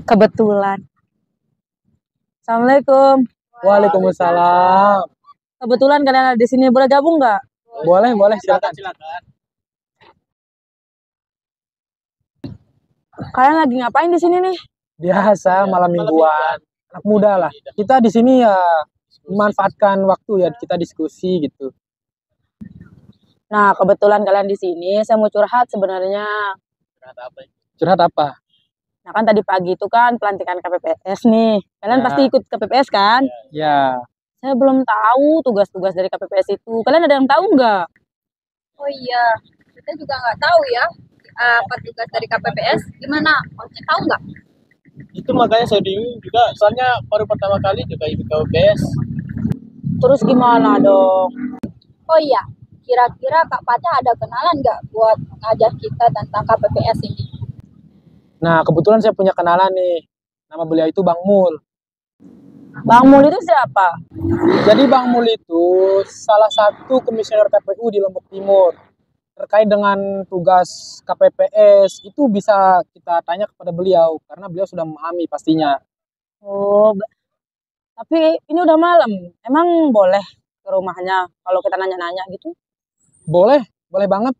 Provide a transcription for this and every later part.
Kebetulan. Assalamualaikum. Waalaikumsalam. Kebetulan kalian ada di sini, boleh gabung nggak? Boleh, silakan. Kalian lagi ngapain di sini nih? Biasa malam mingguan, anak muda lah. Kita di sini ya memanfaatkan waktu ya, kita diskusi gitu. Nah, kebetulan kalian di sini, saya mau curhat sebenarnya. Curhat apa? Nah, kan tadi pagi itu kan pelantikan KPPS nih. Kalian Ya. pasti ikut KPPS kan? Ya, Saya belum tahu tugas-tugas dari KPPS itu. Kalian ada yang tahu nggak? Oh iya, kita juga nggak tahu ya apa tugas dari KPPS. Gimana? Oci tahu nggak? Itu makanya saya bingung juga, soalnya baru pertama kali juga ikut KPPS. Terus gimana dong? Oh iya, kira-kira Kak Paca ada kenalan nggak buat ngajar kita tentang KPPS ini? nah kebetulan saya punya kenalan nih. Nama beliau itu Bang Mul. Bang Mul itu siapa? Jadi Bang Mul itu salah satu komisioner KPU di Lombok Timur. Terkait dengan tugas KPPS itu bisa kita tanya kepada beliau karena beliau sudah memahami pastinya. Oh, tapi ini udah malam. Emang boleh ke rumahnya kalau kita nanya-nanya gitu? Boleh banget.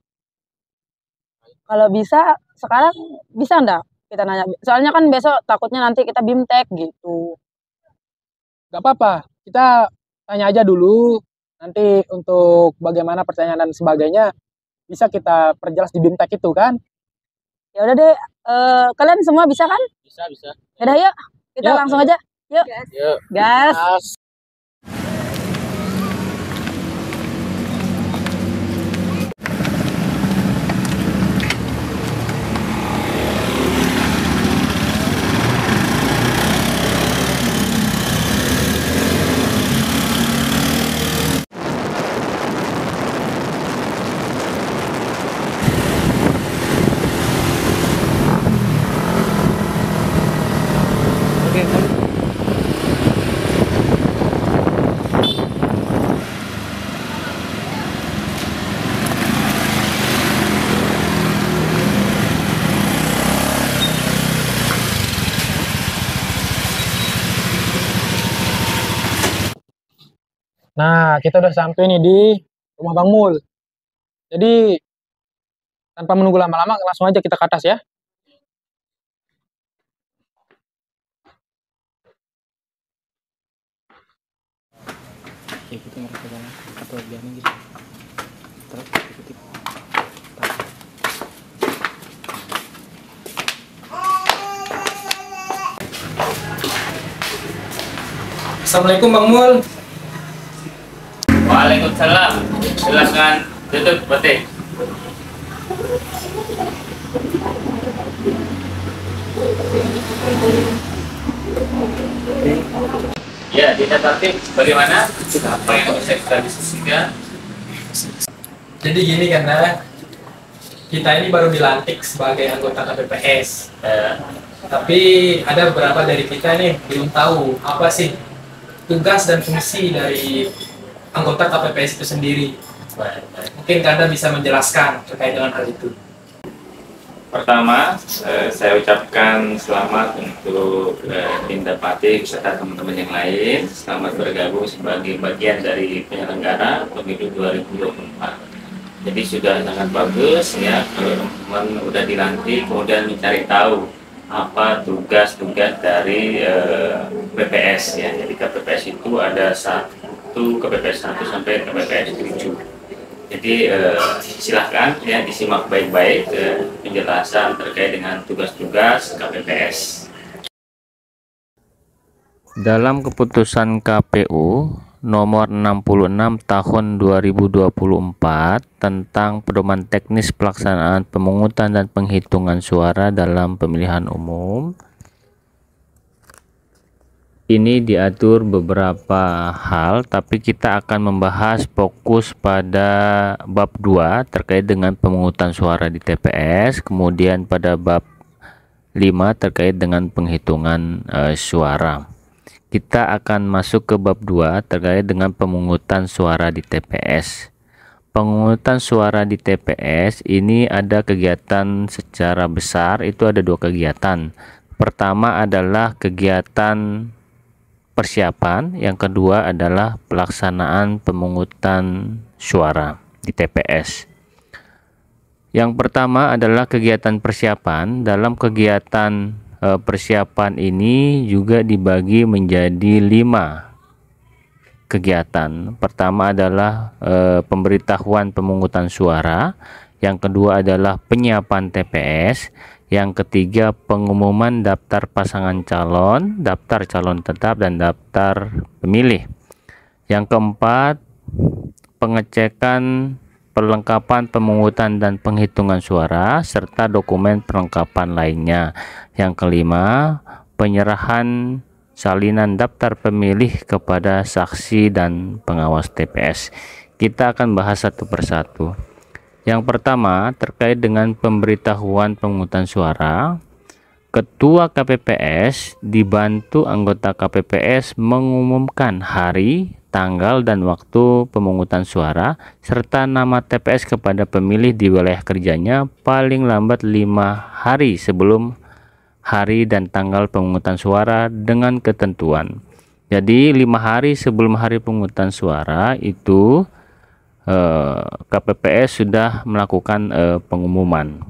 Kalau bisa, sekarang bisa nggak kita nanya? Soalnya kan besok takutnya nanti kita bimtek gitu. Gak apa-apa, kita tanya aja dulu. Nanti untuk bagaimana pertanyaan dan sebagainya bisa kita perjelas di BIMTEK itu kan. Ya udah deh, kalian semua bisa kan? Bisa. Yaudah yuk, kita Yuk. langsung aja. Yuk, Yuk. gas. Nah, kita udah sampai nih di rumah Bang Mul. Jadi tanpa menunggu lama-lama langsung aja kita ke atas ya. Assalamualaikum Bang Mul. Waalaikumsalam. Silakan duduk, Batik. Ya, tidak tertib. Bagaimana? Apa yang bisa kita diskusikan? Jadi gini karena kita ini baru dilantik sebagai anggota KPPS. Tapi ada beberapa dari kita nih belum tahu apa sih tugas dan fungsi dari anggota KPPS itu sendiri. Mungkin Anda bisa menjelaskan terkait dengan hal itu. Pertama, saya ucapkan selamat untuk Dinda Pati beserta teman-teman yang lain. Selamat bergabung sebagai bagian dari penyelenggara pemilu 2024. Jadi sudah sangat bagus ya kalau teman-teman udah dilantik kemudian mencari tahu apa tugas-tugas dari PPS ya. Jadi KPPS itu ada KPPS 1 sampai KPPS 7. Jadi silahkan ya disimak baik-baik penjelasan terkait dengan tugas-tugas KPPS. Dalam keputusan KPU nomor 66 tahun 2024 tentang pedoman teknis pelaksanaan pemungutan dan penghitungan suara dalam pemilihan umum, ini diatur beberapa hal, tapi kita akan membahas fokus pada bab 2 terkait dengan pemungutan suara di TPS, kemudian pada bab 5 terkait dengan penghitungan suara. Kita akan masuk ke bab 2 terkait dengan pemungutan suara di TPS. Pemungutan suara di TPS ini ada kegiatan secara besar, itu ada 2 kegiatan. pertama adalah kegiatan persiapan, yang kedua adalah pelaksanaan pemungutan suara di TPS. Yang pertama adalah kegiatan persiapan. Dalam kegiatan persiapan ini juga dibagi menjadi 5 kegiatan. Pertama adalah pemberitahuan pemungutan suara, yang kedua adalah penyiapan TPS, yang ketiga pengumuman daftar pasangan calon, daftar calon tetap, dan daftar pemilih. Yang keempat, pengecekan perlengkapan pemungutan dan penghitungan suara serta dokumen perlengkapan lainnya. Yang kelima, penyerahan salinan daftar pemilih kepada saksi dan pengawas TPS. Kita akan bahas satu persatu. Yang pertama terkait dengan pemberitahuan pemungutan suara. Ketua KPPS dibantu anggota KPPS mengumumkan hari, tanggal, dan waktu pemungutan suara serta nama TPS kepada pemilih di wilayah kerjanya paling lambat 5 hari sebelum hari dan tanggal pemungutan suara dengan ketentuan. Jadi 5 hari sebelum hari pemungutan suara itu KPPS sudah melakukan pengumuman.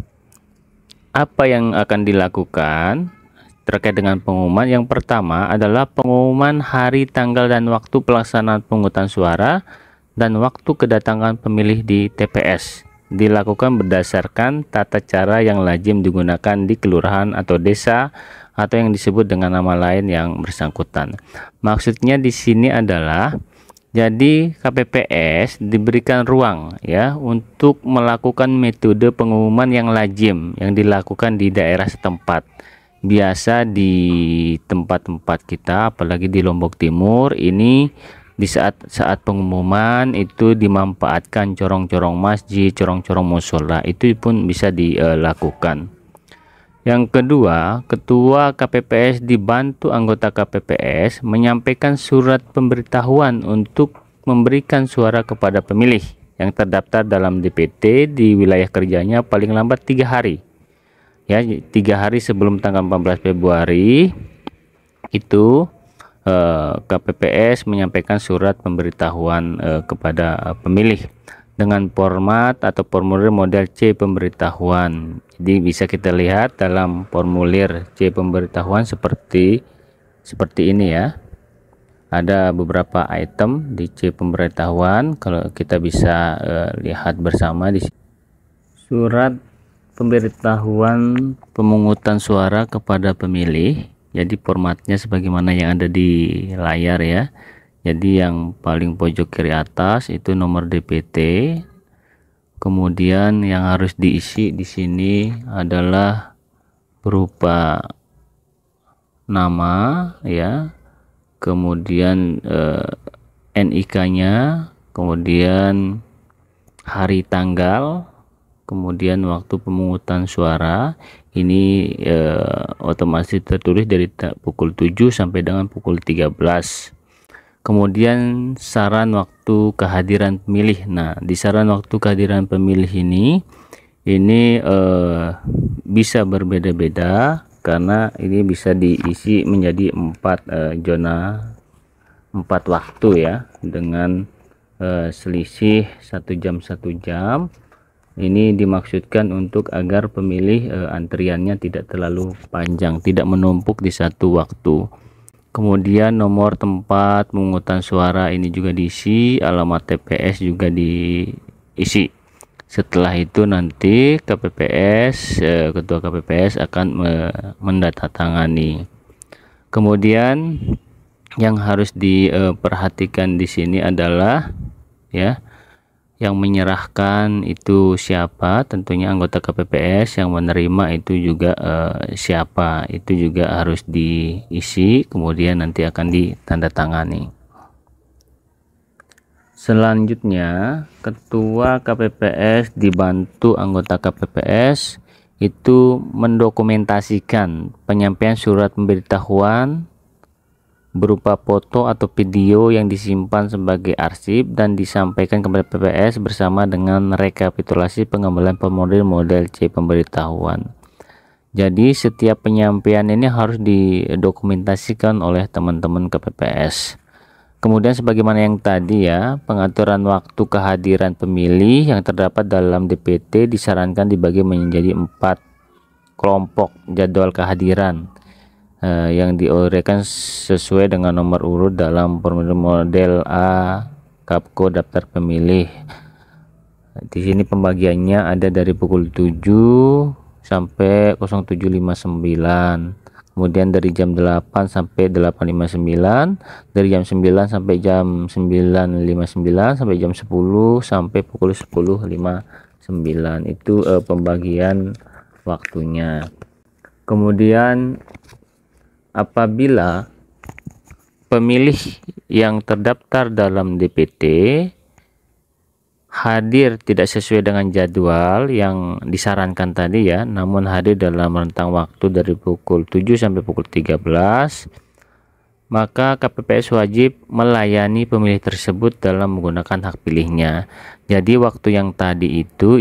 Apa yang akan dilakukan terkait dengan pengumuman? Yang pertama adalah pengumuman hari, tanggal, dan waktu pelaksanaan pemungutan suara dan waktu kedatangan pemilih di TPS. Dilakukan berdasarkan tata cara yang lazim digunakan di kelurahan atau desa atau yang disebut dengan nama lain yang bersangkutan. Maksudnya di sini adalah jadi KPPS diberikan ruang ya untuk melakukan metode pengumuman yang lazim yang dilakukan di daerah setempat. Biasa di tempat-tempat kita, apalagi di Lombok Timur, ini di saat pengumuman itu dimanfaatkan corong-corong masjid, corong-corong musola, itu pun bisa dilakukan. Yang kedua, ketua KPPS dibantu anggota KPPS menyampaikan surat pemberitahuan untuk memberikan suara kepada pemilih yang terdaftar dalam DPT di wilayah kerjanya paling lambat 3 hari. Ya, 3 hari sebelum tanggal 14 Februari itu KPPS menyampaikan surat pemberitahuan kepada pemilih dengan format atau formulir model C pemberitahuan. Jadi bisa kita lihat dalam formulir C pemberitahuan seperti ini ya. Ada beberapa item di C pemberitahuan. Kalau kita bisa lihat bersama di sini. Surat pemberitahuan pemungutan suara kepada pemilih. Jadi formatnya sebagaimana yang ada di layar ya. Jadi yang paling pojok kiri atas itu nomor DPT. Kemudian yang harus diisi di sini adalah berupa nama ya. Kemudian NIK-nya, kemudian hari tanggal, kemudian waktu pemungutan suara. Ini otomatis tertulis dari pukul 7 sampai dengan pukul 13. Kemudian saran waktu kehadiran pemilih. Nah, di saran waktu kehadiran pemilih ini bisa berbeda-beda karena ini bisa diisi menjadi 4 zona 4 waktu ya, dengan selisih 1 jam 1 jam. Ini dimaksudkan untuk agar pemilih antriannya tidak terlalu panjang, tidak menumpuk di satu waktu. Kemudian nomor tempat pemungutan suara ini juga diisi, alamat TPS juga diisi. Setelah itu nanti ketua KPPS akan mendatangani. Kemudian yang harus diperhatikan di sini adalah ya, yang menyerahkan itu siapa, tentunya anggota KPPS, yang menerima itu juga siapa, itu juga harus diisi, kemudian nanti akan ditandatangani. Selanjutnya, ketua KPPS dibantu anggota KPPS itu mendokumentasikan penyampaian surat pemberitahuan berupa foto atau video yang disimpan sebagai arsip dan disampaikan kepada PPS bersama dengan rekapitulasi pengembalian formulir model C pemberitahuan. Jadi setiap penyampaian ini harus didokumentasikan oleh teman-teman KPPS. Kemudian sebagaimana yang tadi ya, pengaturan waktu kehadiran pemilih yang terdapat dalam DPT disarankan dibagi menjadi 4 kelompok jadwal kehadiran yang diuraikan sesuai dengan nomor urut dalam formulir model A Kapko daftar pemilih. Di sini pembagiannya ada dari pukul 7 sampai 07.59, kemudian dari jam 8 sampai 8.59, dari jam 9 sampai jam 9.59, sampai jam 10 sampai pukul 10.59. Itu pembagian waktunya. Kemudian apabila pemilih yang terdaftar dalam DPT hadir tidak sesuai dengan jadwal yang disarankan tadi ya, namun hadir dalam rentang waktu dari pukul 7 sampai pukul 13, maka KPPS wajib melayani pemilih tersebut dalam menggunakan hak pilihnya. Jadi waktu yang tadi itu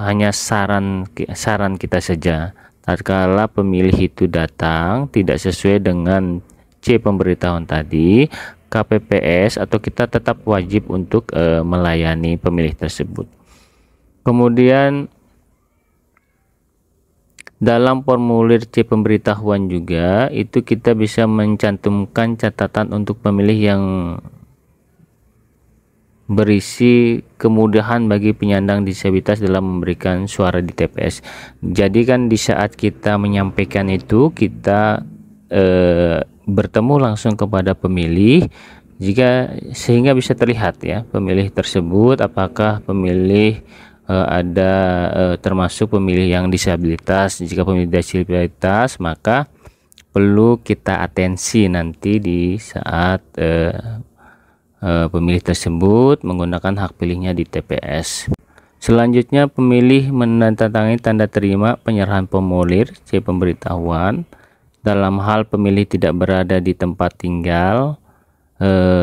hanya saran kita saja. Tatkala pemilih itu datang tidak sesuai dengan C pemberitahuan tadi, KPPS atau kita tetap wajib untuk melayani pemilih tersebut. Kemudian dalam formulir C pemberitahuan juga itu kita bisa mencantumkan catatan untuk pemilih yang berisi kemudahan bagi penyandang disabilitas dalam memberikan suara di TPS. Jadi kan di saat kita menyampaikan itu kita bertemu langsung kepada pemilih, sehingga bisa terlihat ya pemilih tersebut apakah pemilih ada termasuk pemilih yang disabilitas. Jika pemilih disabilitas maka perlu kita atensi nanti di saat pemilih tersebut menggunakan hak pilihnya di TPS. Selanjutnya pemilih menandatangani tanda terima penyerahan formulir C pemberitahuan. Dalam hal pemilih tidak berada di tempat tinggal,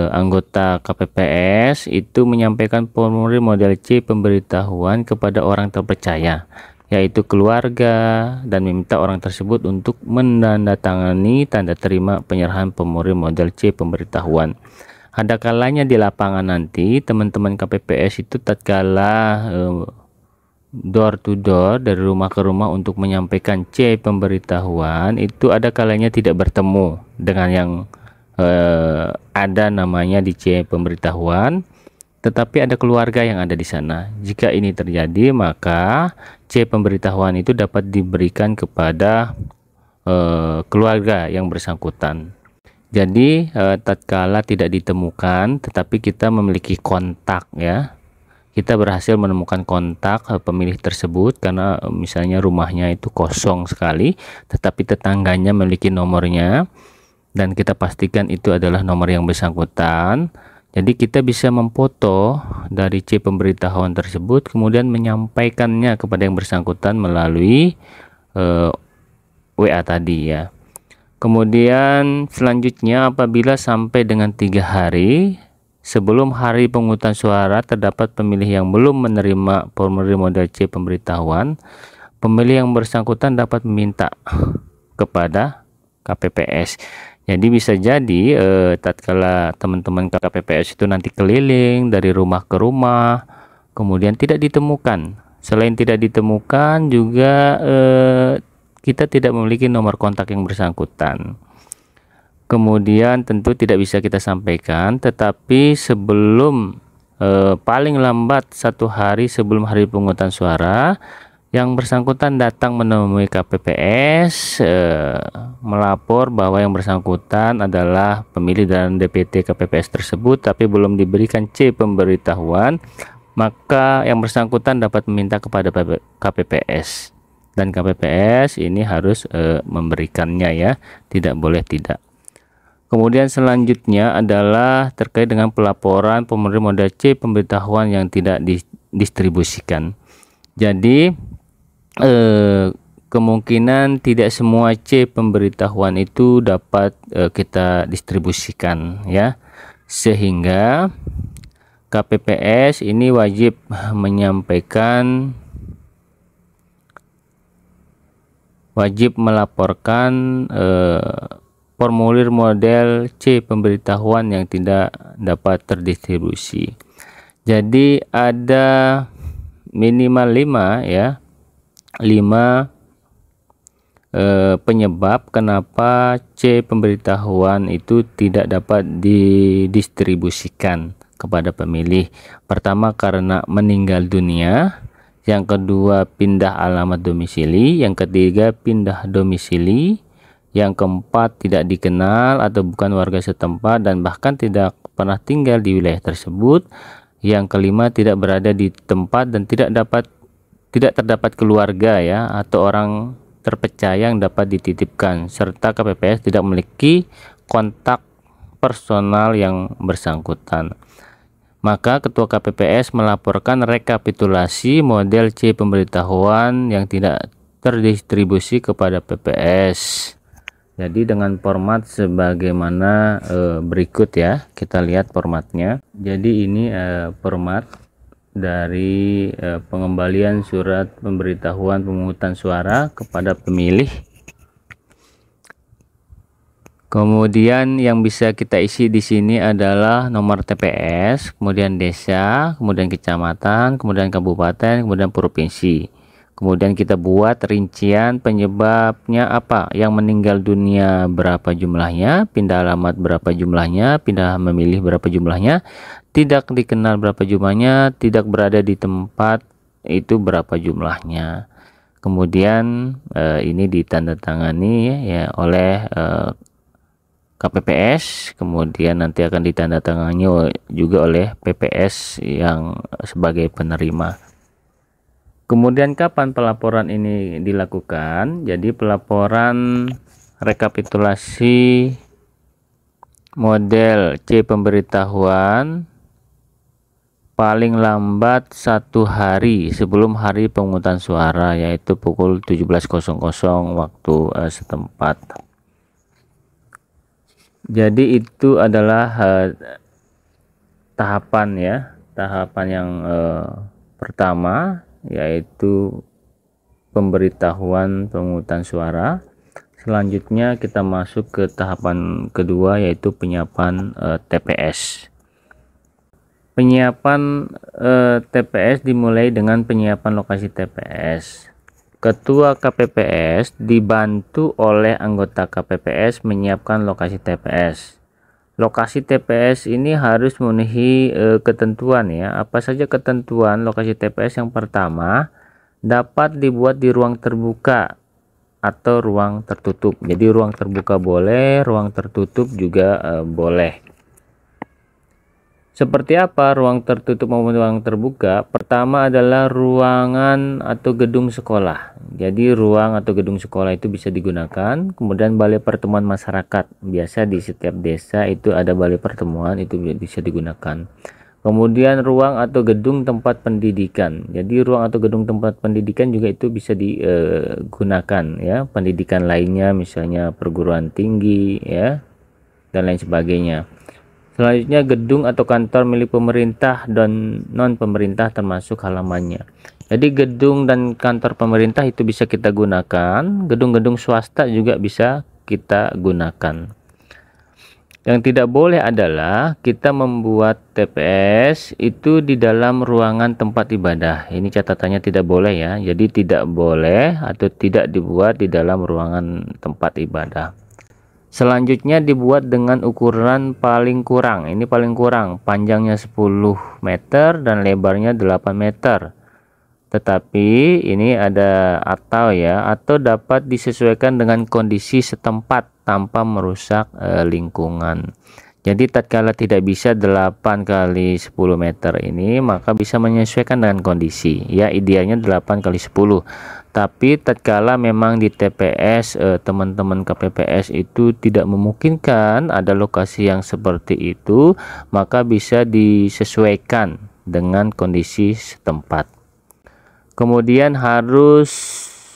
anggota KPPS itu menyampaikan formulir model C pemberitahuan kepada orang terpercaya, yaitu keluarga, dan meminta orang tersebut untuk menandatangani tanda terima penyerahan formulir model C pemberitahuan. Ada kalanya di lapangan nanti teman-teman KPPS itu tatkala door to door dari rumah ke rumah untuk menyampaikan C pemberitahuan, itu ada kalanya tidak bertemu dengan yang ada namanya di C pemberitahuan, tetapi ada keluarga yang ada di sana. Jika ini terjadi maka C pemberitahuan itu dapat diberikan kepada keluarga yang bersangkutan. Jadi tatkala tidak ditemukan tetapi kita memiliki kontak ya, kita berhasil menemukan kontak pemilih tersebut karena misalnya rumahnya itu kosong sekali tetapi tetangganya memiliki nomornya dan kita pastikan itu adalah nomor yang bersangkutan. Jadi kita bisa memfoto dari C pemberitahuan tersebut kemudian menyampaikannya kepada yang bersangkutan melalui WA tadi ya. Kemudian selanjutnya apabila sampai dengan 3 hari sebelum hari pemungutan suara terdapat pemilih yang belum menerima formulir model C pemberitahuan, pemilih yang bersangkutan dapat meminta kepada KPPS. Jadi bisa jadi tatkala teman-teman KPPS itu nanti keliling dari rumah ke rumah kemudian tidak ditemukan. Selain tidak ditemukan juga kita tidak memiliki nomor kontak yang bersangkutan. Kemudian tentu tidak bisa kita sampaikan, tetapi sebelum paling lambat 1 hari sebelum hari pemungutan suara, yang bersangkutan datang menemui KPPS melapor bahwa yang bersangkutan adalah pemilih dalam DPT KPPS tersebut tapi belum diberikan C pemberitahuan, maka yang bersangkutan dapat meminta kepada KPPS dan KPPS ini harus memberikannya ya, tidak boleh tidak. Kemudian selanjutnya adalah terkait dengan pelaporan formulir model C pemberitahuan yang tidak didistribusikan. Jadi kemungkinan tidak semua C pemberitahuan itu dapat kita distribusikan ya, sehingga KPPS ini wajib menyampaikan wajib melaporkan formulir model C pemberitahuan yang tidak dapat terdistribusi. Jadi ada minimal 5 ya, 5 penyebab kenapa C pemberitahuan itu tidak dapat didistribusikan kepada pemilih. Pertama, karena meninggal dunia. Yang kedua, pindah alamat domisili. Yang ketiga, pindah domisili. Yang keempat, tidak dikenal atau bukan warga setempat dan bahkan tidak pernah tinggal di wilayah tersebut. Yang kelima, tidak berada di tempat dan tidak terdapat keluarga ya atau orang terpercaya yang dapat dititipkan, serta KPPS tidak memiliki kontak personal yang bersangkutan. Maka Ketua KPPS melaporkan rekapitulasi model C pemberitahuan yang tidak terdistribusi kepada PPS. Jadi dengan format sebagaimana berikut ya, kita lihat formatnya. Jadi ini format dari pengembalian surat pemberitahuan pemungutan suara kepada pemilih. Kemudian yang bisa kita isi di sini adalah nomor TPS, kemudian desa, kemudian kecamatan, kemudian kabupaten, kemudian provinsi. Kemudian kita buat rincian penyebabnya apa, yang meninggal dunia berapa jumlahnya, pindah alamat berapa jumlahnya, pindah memilih berapa jumlahnya, tidak dikenal berapa jumlahnya, tidak berada di tempat itu berapa jumlahnya. Kemudian ini ditandatangani ya oleh KPPS, kemudian nanti akan ditandatangani juga oleh PPS yang sebagai penerima. Kemudian kapan pelaporan ini dilakukan? Jadi pelaporan rekapitulasi model C pemberitahuan paling lambat 1 hari sebelum hari pemungutan suara, yaitu pukul 17.00 waktu setempat. Jadi itu adalah tahapan ya, tahapan yang pertama, yaitu pemberitahuan pemungutan suara. Selanjutnya kita masuk ke tahapan kedua, yaitu penyiapan TPS. Penyiapan TPS dimulai dengan penyiapan lokasi TPS. Ketua KPPS dibantu oleh anggota KPPS menyiapkan lokasi TPS. Lokasi TPS ini harus memenuhi ketentuan ya. Apa saja ketentuan lokasi TPS? Yang pertama, dapat dibuat di ruang terbuka atau ruang tertutup. Jadi ruang terbuka boleh, ruang tertutup juga boleh. Seperti apa ruang tertutup maupun ruang terbuka? Pertama adalah ruangan atau gedung sekolah. Jadi ruang atau gedung sekolah itu bisa digunakan. Kemudian balai pertemuan masyarakat. Biasa di setiap desa itu ada balai pertemuan, itu bisa digunakan. Kemudian ruang atau gedung tempat pendidikan. Jadi ruang atau gedung tempat pendidikan juga itu bisa digunakan ya. Pendidikan lainnya misalnya perguruan tinggi ya dan lain sebagainya. Selanjutnya gedung atau kantor milik pemerintah dan non pemerintah termasuk halamannya. Jadi gedung dan kantor pemerintah itu bisa kita gunakan, gedung-gedung swasta juga bisa kita gunakan. Yang tidak boleh adalah kita membuat TPS itu di dalam ruangan tempat ibadah. Ini catatannya tidak boleh ya. Jadi tidak boleh atau tidak dibuat di dalam ruangan tempat ibadah. Selanjutnya dibuat dengan ukuran paling kurang. Ini paling kurang, panjangnya 10 meter dan lebarnya 8 meter. Tetapi ini ada atau ya, atau dapat disesuaikan dengan kondisi setempat tanpa merusak lingkungan. Jadi tatkala tidak bisa 8 kali 10 meter ini, maka bisa menyesuaikan dengan kondisi. Ya idealnya 8 kali 10. Tapi tatkala memang di TPS teman-teman KPPS itu tidak memungkinkan ada lokasi yang seperti itu, maka bisa disesuaikan dengan kondisi setempat. Kemudian harus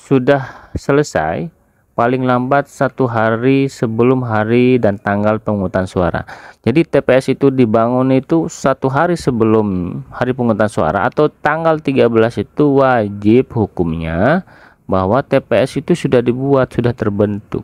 sudah selesai paling lambat 1 hari sebelum hari dan tanggal pemungutan suara. Jadi TPS itu dibangun itu 1 hari sebelum hari pemungutan suara atau tanggal 13 itu wajib hukumnya bahwa TPS itu sudah dibuat, sudah terbentuk,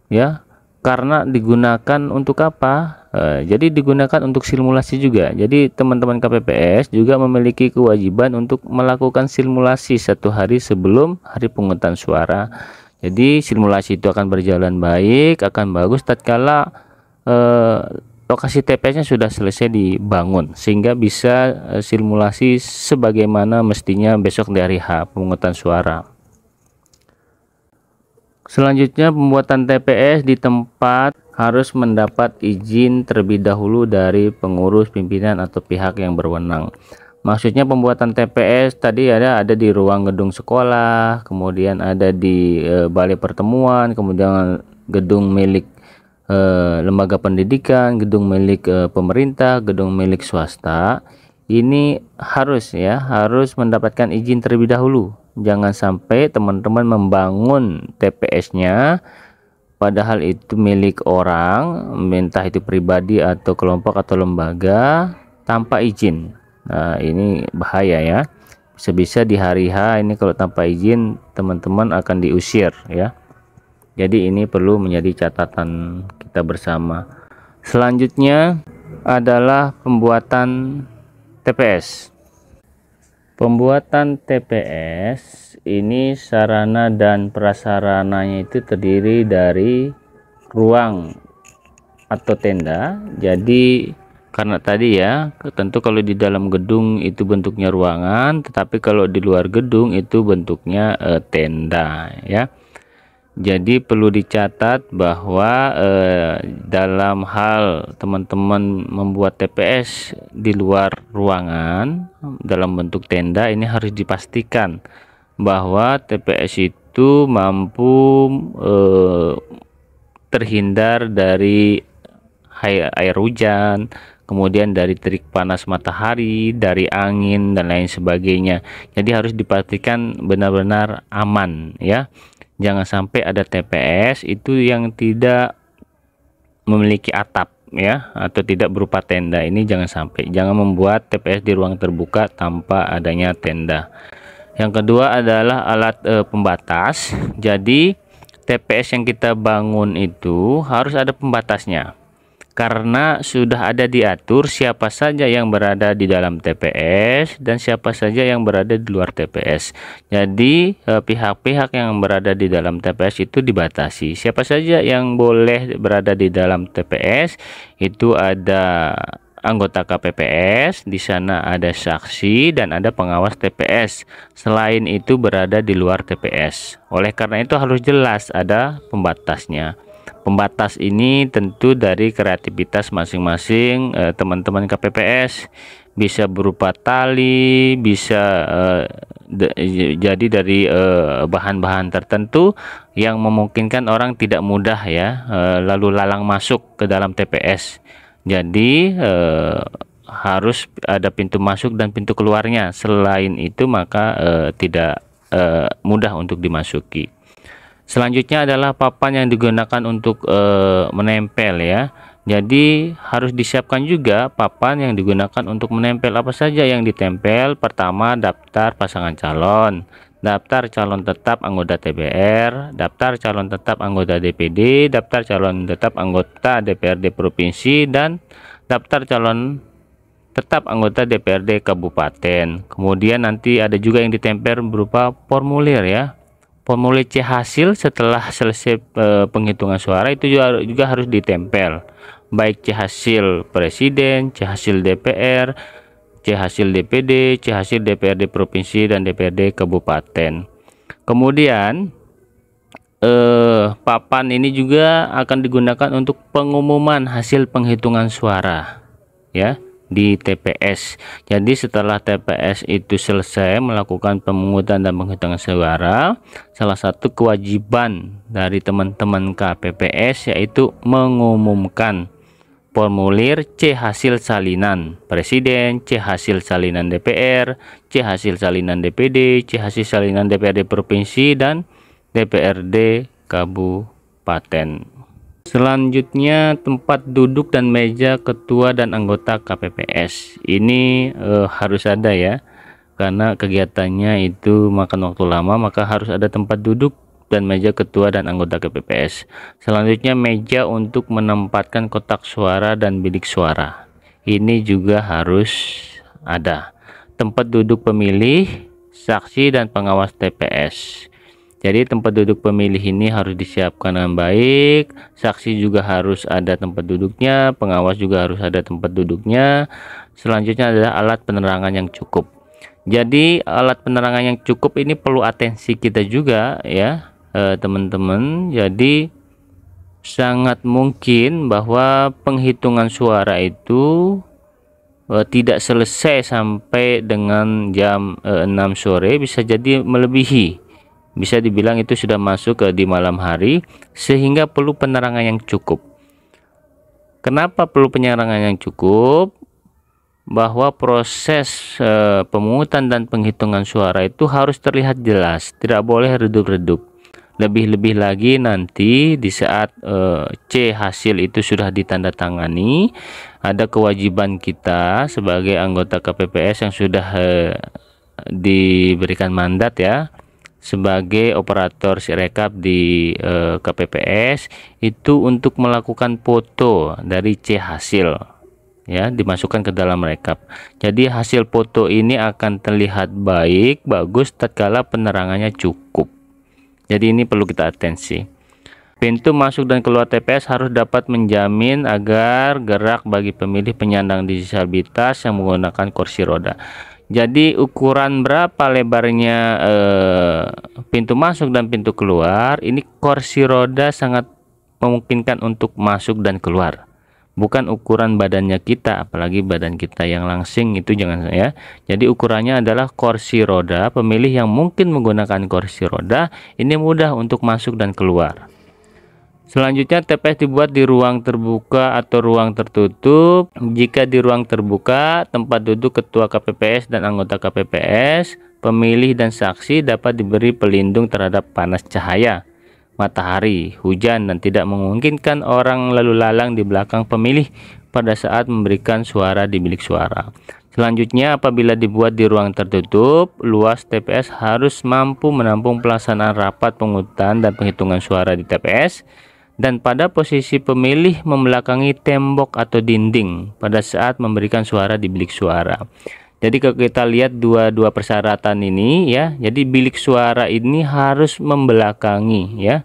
ya, karena digunakan untuk apa? Jadi digunakan untuk simulasi juga. Jadi teman-teman KPPS juga memiliki kewajiban untuk melakukan simulasi 1 hari sebelum hari pemungutan suara. Jadi simulasi itu akan berjalan baik, akan bagus tatkala lokasi TPS-nya sudah selesai dibangun, sehingga bisa simulasi sebagaimana mestinya besok di hari H pemungutan suara. Selanjutnya, pembuatan TPS di tempat harus mendapat izin terlebih dahulu dari pengurus, pimpinan, atau pihak yang berwenang. Maksudnya pembuatan TPS tadi ada di ruang gedung sekolah, kemudian ada di balai pertemuan, kemudian gedung milik lembaga pendidikan, gedung milik pemerintah, gedung milik swasta. Ini harus mendapatkan izin terlebih dahulu. Jangan sampai teman-teman membangun TPS-nya padahal itu milik orang, entah itu pribadi atau kelompok atau lembaga, tanpa izin. Nah, ini bahaya ya. Bisa-bisa di hari H ini kalau tanpa izin teman-teman akan diusir ya. Jadi ini perlu menjadi catatan kita bersama. Selanjutnya adalah pembuatan TPS. Pembuatan TPS ini sarana dan prasarananya itu terdiri dari ruang atau tenda. Jadi karena tadi ya, tentu kalau di dalam gedung itu bentuknya ruangan, tetapi kalau di luar gedung itu bentuknya tenda ya. Jadi perlu dicatat bahwa dalam hal teman-teman membuat TPS di luar ruangan dalam bentuk tenda, ini harus dipastikan bahwa TPS itu mampu terhindar dari air hujan, kemudian dari terik panas matahari, dari angin dan lain sebagainya. Jadi harus dipastikan benar-benar aman ya. Jangan sampai ada TPS itu yang tidak memiliki atap ya, atau tidak berupa tenda. Ini jangan sampai. Jangan membuat TPS di ruang terbuka tanpa adanya tenda. Yang kedua adalah alat pembatas. Jadi TPS yang kita bangun itu harus ada pembatasnya, karena sudah ada diatur siapa saja yang berada di dalam TPS dan siapa saja yang berada di luar TPS. Jadi pihak-pihak yang berada di dalam TPS itu dibatasi. Siapa saja yang boleh berada di dalam TPS itu ada anggota KPPS, di sana ada saksi dan ada pengawas TPS. Selain itu berada di luar TPS. Oleh karena itu harus jelas ada pembatasnya. Pembatas ini tentu dari kreativitas masing-masing teman-teman KPPS, bisa berupa tali, bisa jadi dari bahan-bahan tertentu yang memungkinkan orang tidak mudah ya lalu lalang masuk ke dalam TPS. Jadi harus ada pintu masuk dan pintu keluarnya. Selain itu maka tidak mudah untuk dimasuki. Selanjutnya adalah papan yang digunakan untuk menempel ya. Jadi harus disiapkan juga papan yang digunakan untuk menempel. Apa saja yang ditempel? Pertama, daftar pasangan calon, daftar calon tetap anggota TBR, daftar calon tetap anggota DPD, daftar calon tetap anggota DPRD provinsi, dan daftar calon tetap anggota DPRD kabupaten. Kemudian nanti ada juga yang ditempel berupa formulir ya. Formulir C hasil setelah selesai penghitungan suara itu juga harus ditempel, baik C hasil presiden, C hasil DPR, C hasil DPD, C hasil DPRD provinsi dan DPRD kabupaten. Kemudian papan ini juga akan digunakan untuk pengumuman hasil penghitungan suara ya di TPS. Jadi setelah TPS itu selesai melakukan pemungutan dan penghitungan suara, salah satu kewajiban dari teman-teman KPPS yaitu mengumumkan formulir C hasil salinan presiden, C hasil salinan DPR, C hasil salinan DPD, C hasil salinan DPRD provinsi dan DPRD kabupaten. Selanjutnya tempat duduk dan meja ketua dan anggota KPPS ini harus ada ya. karena kegiatannya itu makan waktu lama, maka harus ada tempat duduk dan meja ketua dan anggota KPPS. Selanjutnya meja untuk menempatkan kotak suara dan bilik suara. Ini juga harus ada. Tempat duduk pemilih, saksi dan pengawas TPS. Jadi tempat duduk pemilih ini harus disiapkan dengan baik, saksi juga harus ada tempat duduknya, pengawas juga harus ada tempat duduknya. Selanjutnya adalah alat penerangan yang cukup. Jadi alat penerangan yang cukup ini perlu atensi kita juga ya teman-teman. Jadi sangat mungkin bahwa penghitungan suara itu tidak selesai sampai dengan jam 6 sore, bisa jadi melebihi. Bisa dibilang itu sudah masuk di malam hari, sehingga perlu penerangan yang cukup. Kenapa perlu penerangan yang cukup? Bahwa proses pemungutan dan penghitungan suara itu harus terlihat jelas, tidak boleh redup-redup. Lebih-lebih lagi nanti di saat C hasil itu sudah ditandatangani, ada kewajiban kita sebagai anggota KPPS yang sudah diberikan mandat ya, sebagai operator Sirekap di KPPS itu untuk melakukan foto dari C hasil ya, dimasukkan ke dalam rekap. Jadi hasil foto ini akan terlihat baik, bagus tatkala penerangannya cukup. Jadi ini perlu kita atensi. Pintu masuk dan keluar TPS harus dapat menjamin agar gerak bagi pemilih penyandang disabilitas yang menggunakan kursi roda. Jadi ukuran berapa lebarnya pintu masuk dan pintu keluar, ini kursi roda sangat memungkinkan untuk masuk dan keluar. Bukan ukuran badannya kita, apalagi badan kita yang langsing, itu jangan ya. Jadi ukurannya adalah kursi roda. Pemilih yang mungkin menggunakan kursi roda ini mudah untuk masuk dan keluar. Selanjutnya TPS dibuat di ruang terbuka atau ruang tertutup. Jika di ruang terbuka, tempat duduk ketua KPPS dan anggota KPPS, pemilih dan saksi dapat diberi pelindung terhadap panas cahaya, matahari, hujan, dan tidak memungkinkan orang lalu lalang di belakang pemilih pada saat memberikan suara di bilik suara. Selanjutnya, apabila dibuat di ruang tertutup, luas TPS harus mampu menampung pelaksanaan rapat pengungutan dan penghitungan suara di TPS, dan pada posisi pemilih membelakangi tembok atau dinding pada saat memberikan suara di bilik suara. Jadi kalau kita lihat dua persyaratan ini ya, jadi bilik suara ini harus membelakangi ya.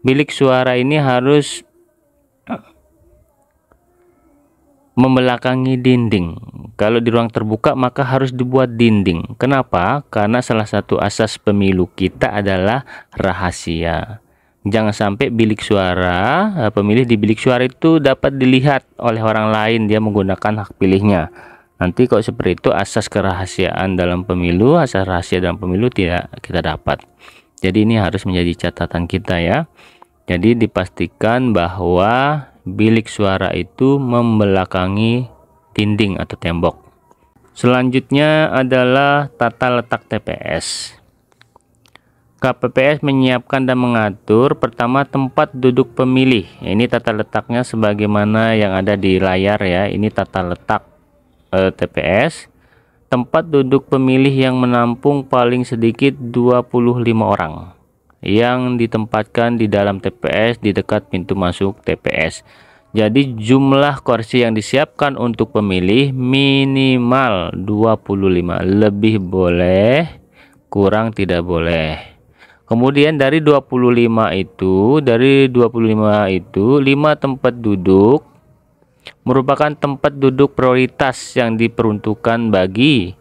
Bilik suara ini harus membelakangi dinding. Kalau di ruang terbuka maka harus dibuat dinding. Kenapa? Karena salah satu asas pemilu kita adalah rahasia. Jangan sampai bilik suara, pemilih di bilik suara itu dapat dilihat oleh orang lain dia menggunakan hak pilihnya. Nanti kok seperti itu asas kerahasiaan dalam pemilu, asas rahasia dalam pemilu tidak kita dapat. Jadi ini harus menjadi catatan kita ya. Jadi dipastikan bahwa bilik suara itu membelakangi dinding atau tembok. Selanjutnya adalah tata letak TPS. KPPS menyiapkan dan mengatur pertama tempat duduk pemilih. Ini tata letaknya sebagaimana yang ada di layar ya. Ini tata letak TPS. Tempat duduk pemilih yang menampung paling sedikit 25 orang yang ditempatkan di dalam TPS di dekat pintu masuk TPS. Jadi jumlah kursi yang disiapkan untuk pemilih minimal 25. Lebih boleh, kurang tidak boleh. Kemudian dari 25 itu, 5 tempat duduk merupakan tempat duduk prioritas yang diperuntukkan bagi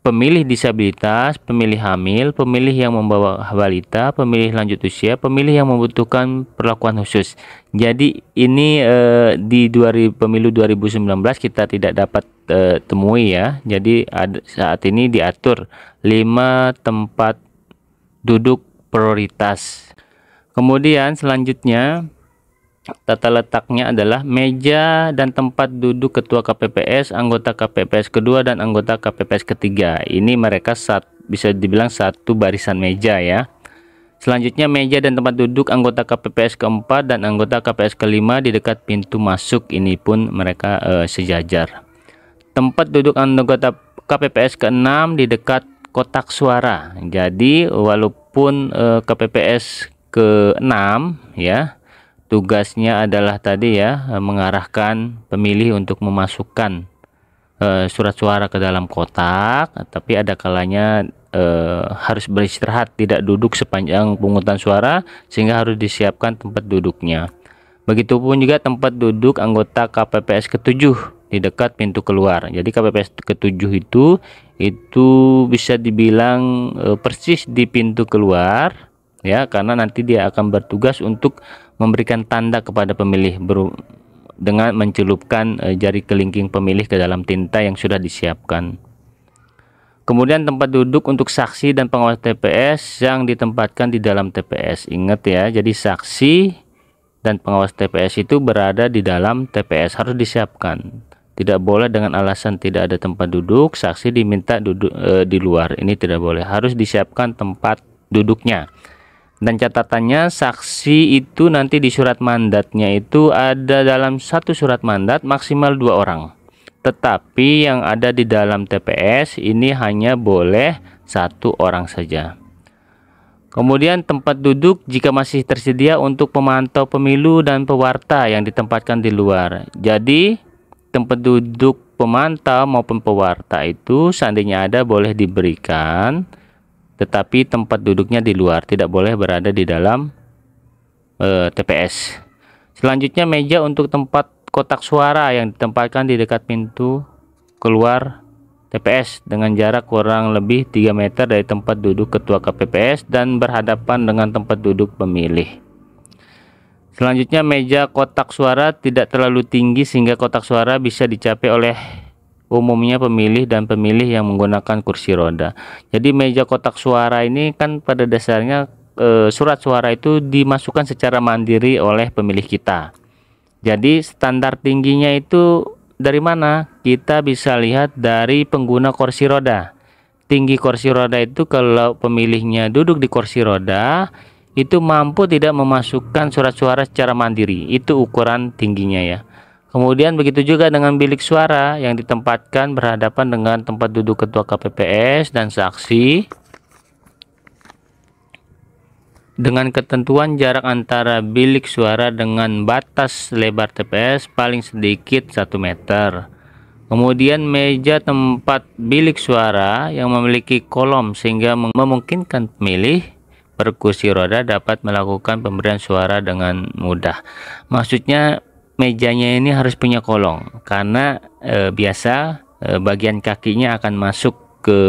pemilih disabilitas, pemilih hamil, pemilih yang membawa balita, pemilih lanjut usia, pemilih yang membutuhkan perlakuan khusus. Jadi ini di pemilu 2019 kita tidak dapat temui ya. Jadi saat ini diatur 5 tempat duduk prioritas. Kemudian selanjutnya tata letaknya adalah meja dan tempat duduk ketua KPPS, anggota KPPS kedua dan anggota KPPS ketiga. Ini mereka bisa dibilang satu barisan meja ya. Selanjutnya meja dan tempat duduk anggota KPPS keempat dan anggota KPPS kelima di dekat pintu masuk, ini pun mereka sejajar. Tempat duduk anggota KPPS ke-6 di dekat kotak suara. Jadi walaupun KPPS ke-6 ya, tugasnya adalah tadi ya, mengarahkan pemilih untuk memasukkan surat suara ke dalam kotak, tapi ada kalanya harus beristirahat, tidak duduk sepanjang pungutan suara, sehingga harus disiapkan tempat duduknya. Begitupun juga tempat duduk anggota KPPS ke-7 di dekat pintu keluar. Jadi KPPS ke-7 itu bisa dibilang persis di pintu keluar ya, karena nanti dia akan bertugas untuk memberikan tanda kepada pemilih dengan mencelupkan jari kelingking pemilih ke dalam tinta yang sudah disiapkan. Kemudian tempat duduk untuk saksi dan pengawas TPS yang ditempatkan di dalam TPS. Ingat ya, jadi saksi dan pengawas TPS itu berada di dalam TPS, harus disiapkan. Tidak boleh dengan alasan tidak ada tempat duduk, saksi diminta duduk di luar. Ini tidak boleh, harus disiapkan tempat duduknya. Dan catatannya, saksi itu nanti di surat mandatnya itu ada dalam satu surat mandat maksimal 2 orang. Tetapi yang ada di dalam TPS ini hanya boleh 1 orang saja. Kemudian tempat duduk jika masih tersedia untuk pemantau pemilu dan pewarta yang ditempatkan di luar. Jadi tempat duduk pemantau maupun pewarta itu seandainya ada boleh diberikan, tetapi tempat duduknya di luar, tidak boleh berada di dalam TPS. Selanjutnya meja untuk tempat kotak suara yang ditempatkan di dekat pintu keluar TPS dengan jarak kurang lebih 3 meter dari tempat duduk ketua KPPS dan berhadapan dengan tempat duduk pemilih. Selanjutnya meja kotak suara tidak terlalu tinggi sehingga kotak suara bisa dicapai oleh umumnya pemilih dan pemilih yang menggunakan kursi roda. Jadi meja kotak suara ini kan pada dasarnya surat suara itu dimasukkan secara mandiri oleh pemilih kita. Jadi standar tingginya itu dari mana? Kita bisa lihat dari pengguna kursi roda. Tinggi kursi roda itu kalau pemilihnya duduk di kursi roda itu mampu tidak memasukkan surat suara secara mandiri. Itu ukuran tingginya ya. Kemudian begitu juga dengan bilik suara yang ditempatkan berhadapan dengan tempat duduk ketua KPPS dan saksi, dengan ketentuan jarak antara bilik suara dengan batas lebar TPS paling sedikit 1 meter. Kemudian meja tempat bilik suara yang memiliki kolom sehingga memungkinkan pemilih berkursi roda dapat melakukan pemberian suara dengan mudah. Maksudnya mejanya ini harus punya kolong, karena biasa bagian kakinya akan masuk ke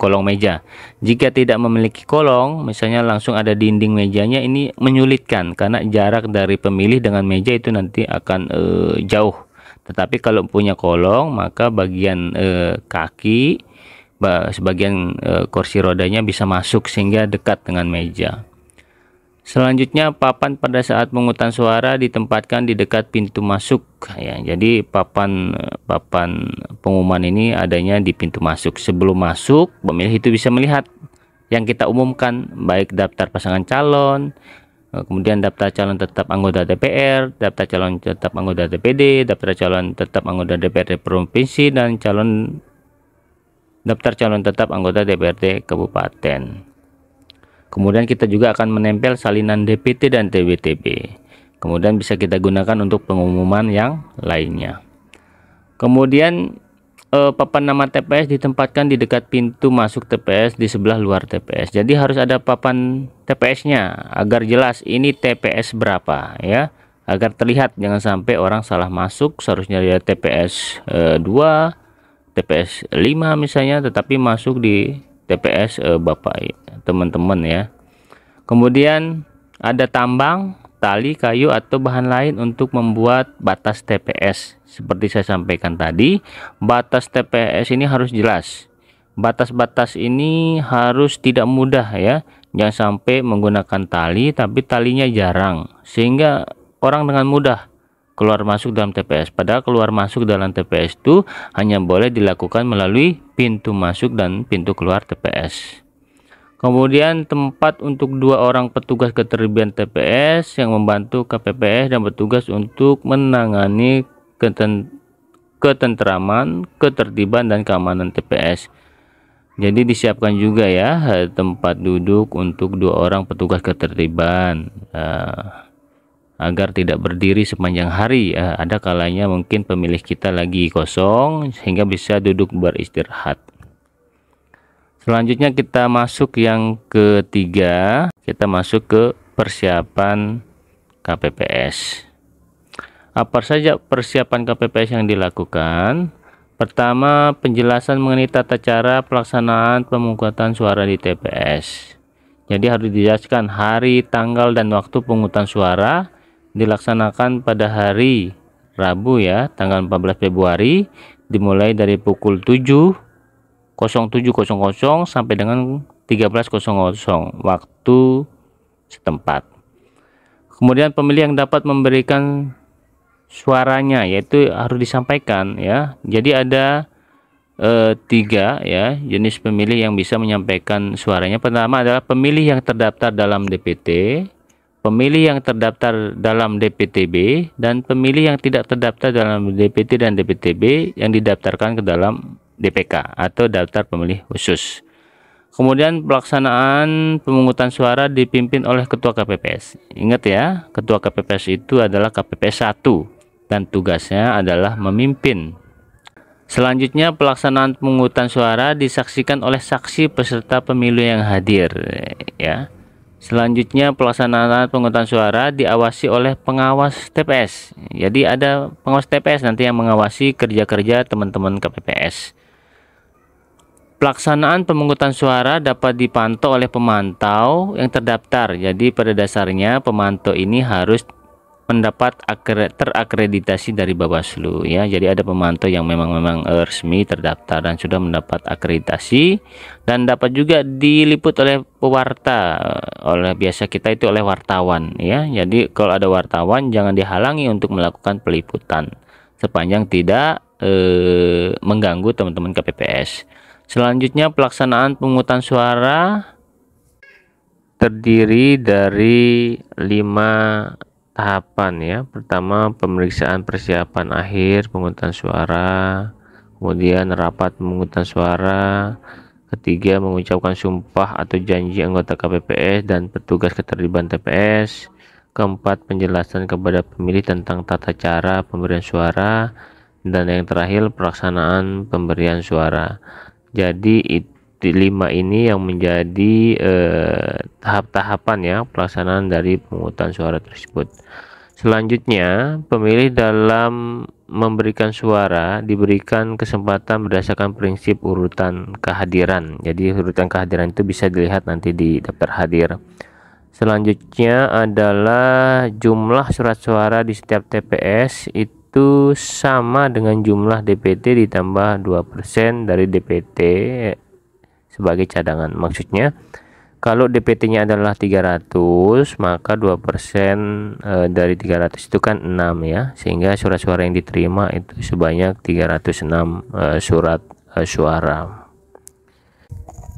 kolong meja. Jika tidak memiliki kolong, misalnya langsung ada dinding mejanya, ini menyulitkan karena jarak dari pemilih dengan meja itu nanti akan jauh. Tetapi kalau punya kolong, maka bagian kaki, sebagian kursi rodanya bisa masuk sehingga dekat dengan meja. Selanjutnya papan pada saat pengungutan suara ditempatkan di dekat pintu masuk ya. Jadi papan pengumuman ini adanya di pintu masuk. Sebelum masuk, pemilih itu bisa melihat yang kita umumkan, baik daftar pasangan calon, kemudian daftar calon tetap anggota DPR, daftar calon tetap anggota DPD, daftar calon tetap anggota DPRD provinsi, dan daftar calon tetap anggota DPRD kabupaten. Kemudian kita juga akan menempel salinan DPT dan TBTB. Kemudian bisa kita gunakan untuk pengumuman yang lainnya. Kemudian papan nama TPS ditempatkan di dekat pintu masuk TPS di sebelah luar TPS. Jadi harus ada papan TPS-nya agar jelas ini TPS berapa ya. Agar terlihat, jangan sampai orang salah masuk, seharusnya dia TPS 2, TPS 5 misalnya, tetapi masuk di TPS Bapak teman-teman ya. Kemudian ada tambang, tali, kayu atau bahan lain untuk membuat batas TPS. Seperti saya sampaikan tadi, batas TPS ini harus jelas. Batas-batas ini harus tidak mudah ya. Jangan sampai menggunakan tali tapi talinya jarang, sehingga orang dengan mudah keluar masuk dalam TPS. Padahal keluar masuk dalam TPS itu hanya boleh dilakukan melalui pintu masuk dan pintu keluar TPS. Kemudian tempat untuk 2 orang petugas keterlibatan TPS yang membantu KPPS dan bertugas untuk menangani ketentraman, ketertiban, dan keamanan TPS. Jadi disiapkan juga ya tempat duduk untuk 2 orang petugas ketertiban agar tidak berdiri sepanjang hari. Ada kalanya mungkin pemilih kita lagi kosong sehingga bisa duduk beristirahat. Selanjutnya kita masuk yang ketiga, kita masuk ke persiapan KPPS. Apa saja persiapan KPPS yang dilakukan? Pertama, penjelasan mengenai tata cara pelaksanaan pemungutan suara di TPS. Jadi harus dijelaskan hari, tanggal, dan waktu pemungutan suara dilaksanakan pada hari Rabu ya, tanggal 14 Februari, dimulai dari pukul 07.00 sampai dengan 13.00 waktu setempat. Kemudian pemilih yang dapat memberikan suaranya yaitu harus disampaikan ya. Jadi ada 3 ya jenis pemilih yang bisa menyampaikan suaranya. Pertama adalah pemilih yang terdaftar dalam DPT, pemilih yang terdaftar dalam DPTB, dan pemilih yang tidak terdaftar dalam DPT dan DPTB yang didaftarkan ke dalam DPK atau daftar pemilih khusus. Kemudian pelaksanaan pemungutan suara dipimpin oleh Ketua KPPS. Ingat ya, Ketua KPPS itu adalah KPPS 1 dan tugasnya adalah memimpin. Selanjutnya pelaksanaan pemungutan suara disaksikan oleh saksi peserta pemilu yang hadir ya. Selanjutnya pelaksanaan pemungutan suara diawasi oleh pengawas TPS. Jadi ada pengawas TPS nanti yang mengawasi kerja-kerja teman-teman KPPS. Pelaksanaan pemungutan suara dapat dipantau oleh pemantau yang terdaftar. Jadi pada dasarnya pemantau ini harus mendapat terakreditasi dari Bawaslu ya. Jadi ada pemantau yang memang resmi terdaftar dan sudah mendapat akreditasi, dan dapat juga diliput oleh pewarta, biasa kita itu oleh wartawan ya. Jadi kalau ada wartawan jangan dihalangi untuk melakukan peliputan sepanjang tidak mengganggu teman-teman KPPS. Selanjutnya pelaksanaan pemungutan suara terdiri dari 5 tahapan ya. Pertama, pemeriksaan persiapan akhir pemungutan suara, kemudian rapat pemungutan suara, ketiga mengucapkan sumpah atau janji anggota KPPS dan petugas ketertiban TPS, keempat penjelasan kepada pemilih tentang tata cara pemberian suara, dan yang terakhir pelaksanaan pemberian suara. Jadi 5 ini yang menjadi tahap-tahapan ya pelaksanaan dari pemungutan suara tersebut. Selanjutnya, pemilih dalam memberikan suara diberikan kesempatan berdasarkan prinsip urutan kehadiran. Jadi urutan kehadiran itu bisa dilihat nanti di daftar hadir. Selanjutnya adalah jumlah surat suara di setiap TPS itu sama dengan jumlah DPT ditambah 2% dari DPT sebagai cadangan. Maksudnya kalau DPT-nya adalah 300, maka 2% dari 300 itu kan 6 ya, sehingga surat suara yang diterima itu sebanyak 306 surat suara.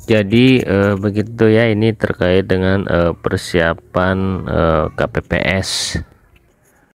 Jadi begitu ya, ini terkait dengan persiapan KPPS.